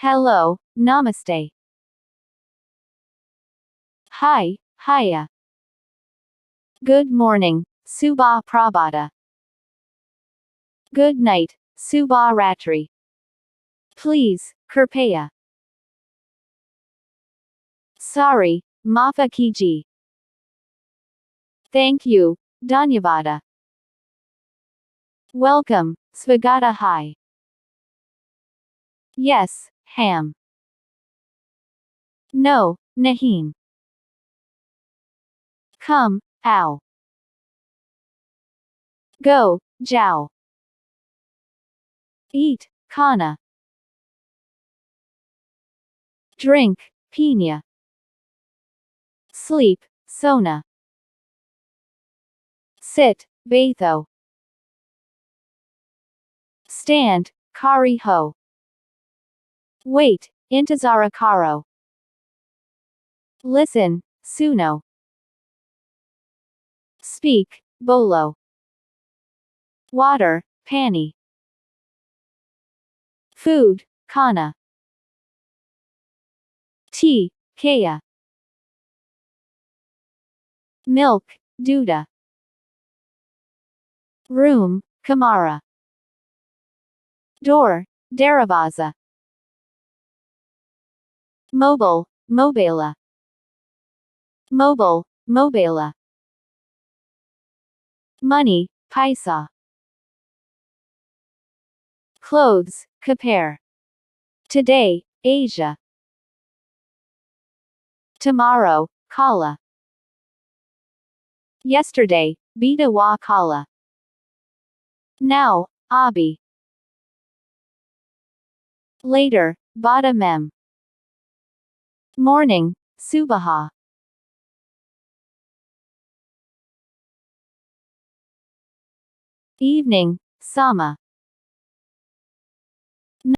Hello, namaste. Hi, hiya. Good morning, subha prabhata. Good night, subha ratri. Please, kirpaya. Sorry, maafa kiji. Thank you, dhanyavada. Welcome, svagata hi. Yes, ham. No, nahin. Come, ow. Go, jao. Eat, kana. Drink, pina. Sleep, sona. Sit, batho. Stand, kari ho. Wait, intazara karo. Listen, suno. Speak, bolo. Water, pani. Food, kana. Tea, kaya. Milk, duda. Room, kamara. Door, daravaza. Mobile, mobila. Mobile, mobila. Money, paisa. Clothes, kapare. Today, Asia. Tomorrow, kala. Yesterday, beta wa kala. Now, abi. Later, bada mem. Morning, subaha. Evening, sama.